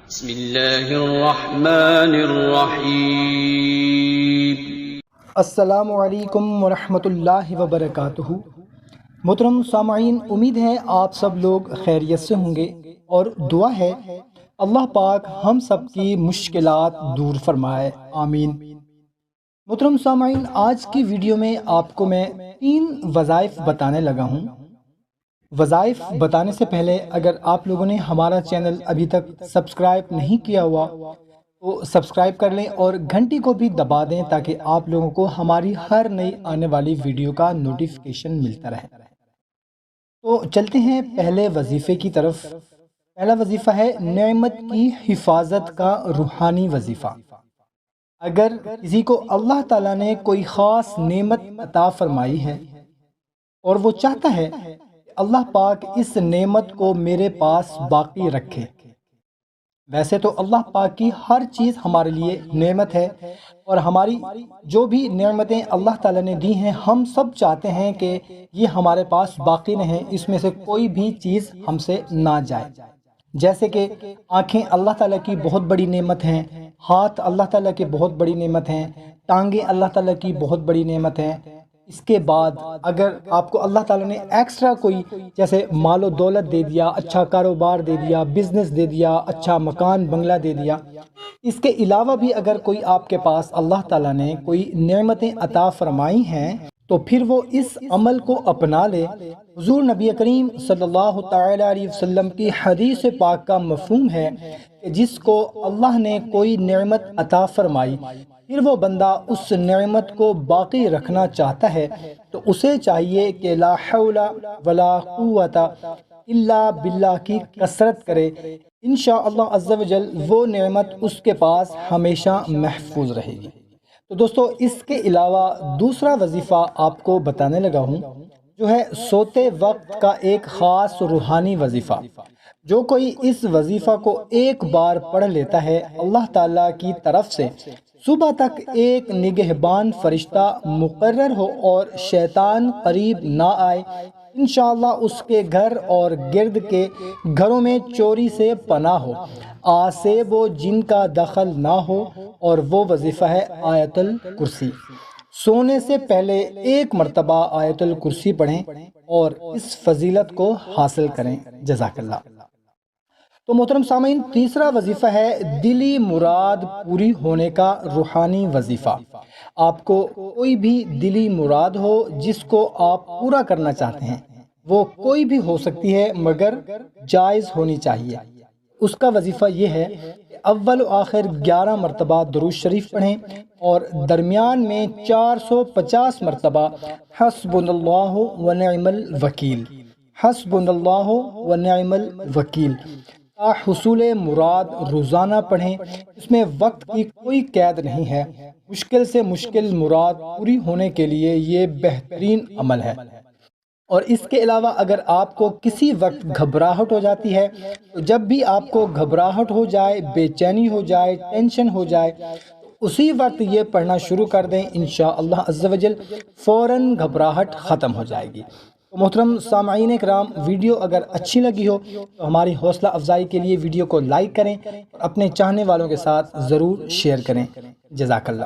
بسم اللہ الرحمن الرحیم۔ السلام علیکم ورحمۃ اللہ وبرکاتہ۔ محترم سامعین، امید ہے آپ سب لوگ خیریت سے ہوں گے اور دعا ہے اللہ پاک ہم سب کی مشکلات دور فرمائے، آمین۔ محترم سامعین، آج کی ویڈیو میں آپ کو میں 3 وظائف بتانے لگا ہوں۔ وظائف بتانے سے پہلے اگر آپ لوگوں نے ہمارا چینل ابھی تک سبسکرائب نہیں کیا ہوا تو سبسکرائب کر لیں اور گھنٹی کو بھی دبا دیں تاکہ آپ لوگوں کو ہماری ہر نئی آنے والی ویڈیو کا نوٹیفیکیشن ملتا رہے۔ تو چلتے ہیں پہلے وظیفے کی طرف۔ پہلا وظیفہ ہے نعمت کی حفاظت کا روحانی وظیفہ۔ اگر کسی کو اللہ تعالیٰ نے کوئی خاص نعمت عطا فرمائی ہے اور وہ چاہتا ہے اللہ پاک اس نعمت کو میرے پاس باقی رکھے۔ ویسے تو اللہ پاک کی ہر چیز ہمارے لیے نعمت ہے اور ہماری جو بھی نعمتیں اللہ تعالیٰ نے دی ہیں ہم سب چاہتے ہیں کہ یہ ہمارے پاس باقی رہیں، اس میں سے کوئی بھی چیز ہم سے نہ جائے۔ جیسے کہ آنکھیں اللہ تعالیٰ کی بہت بڑی نعمت ہیں، ہاتھ اللہ تعالیٰ کی بہت بڑی نعمت ہیں، ٹانگیں اللہ تعالیٰ کی بہت بڑی نعمت ہیں۔ اس کے بعد اگر آپ کو اللہ تعالیٰ نے ایکسٹرا کوئی جیسے مال و دولت دے دیا، اچھا کاروبار دے دیا، بزنس دے دیا، اچھا مکان بنگلہ دے دیا، اس کے علاوہ بھی اگر کوئی آپ کے پاس اللہ تعالیٰ نے کوئی نعمتیں عطا فرمائی ہیں تو پھر وہ اس عمل کو اپنا لے۔ حضور نبی کریم صلی اللہ تعالیٰ علیہ وسلم کی حدیث پاک کا مفہوم ہے کہ جس کو اللہ نے کوئی نعمت عطا فرمائی پھر وہ بندہ اس نعمت کو باقی رکھنا چاہتا ہے تو اسے چاہیے کہ لا حول ولا قوت الا باللہ کی کثرت کرے۔ انشاءاللہ عز و جل وہ نعمت اس کے پاس ہمیشہ محفوظ رہے گی۔ تو دوستو اس کے علاوہ دوسرا وظیفہ آپ کو بتانے لگا ہوں جو ہے سوتے وقت کا ایک خاص روحانی وظیفہ۔ جو کوئی اس وظیفہ کو ایک بار پڑھ لیتا ہے اللہ تعالیٰ کی طرف سے صبح تک ایک نگہبان فرشتہ مقرر ہو اور شیطان قریب نہ آئے، انشاءاللہ اس کے گھر اور گرد کے گھروں میں چوری سے پناہ ہو، آسیب و جن کا دخل نہ ہو۔ اور وہ وظیفہ ہے آیت الکرسی۔ سونے سے پہلے ایک مرتبہ آیت الکرسی پڑھیں اور اس فضیلت کو حاصل کریں۔ جزاک اللہ۔ تو محترم سامعین، تیسرا وظیفہ ہے دلی مراد پوری ہونے کا روحانی وظیفہ۔ آپ کو کوئی بھی دلی مراد ہو جس کو آپ پورا کرنا چاہتے ہیں، وہ کوئی بھی ہو سکتی ہے مگر جائز ہونی چاہیے۔ اس کا وظیفہ یہ ہے کہ اول و آخر 11 مرتبہ درود شریف پڑھیں اور درمیان میں 450 مرتبہ حسبنا اللہ و نعم الوکیل، حسبنا اللہ و نعم الوکیل حصول مراد روزانہ پڑھیں۔ اس میں وقت کی کوئی قید نہیں ہے، مشکل سے مشکل مراد پوری ہونے کے لیے یہ بہترین عمل ہے۔ اور اس کے علاوہ اگر آپ کو کسی وقت گھبراہٹ ہو جاتی ہے تو جب بھی آپ کو گھبراہٹ ہو جائے، بے چینی ہو جائے، ٹینشن ہو جائے تو اسی وقت یہ پڑھنا شروع کر دیں، انشاءاللہ عز و جل فوراً گھبراہٹ ختم ہو جائے گی۔ تو محترم سامعین کرام، ویڈیو اگر اچھی لگی ہو تو ہماری حوصلہ افزائی کے لیے ویڈیو کو لائک کریں اور اپنے چاہنے والوں کے ساتھ ضرور شیئر کریں۔ جزاک اللہ۔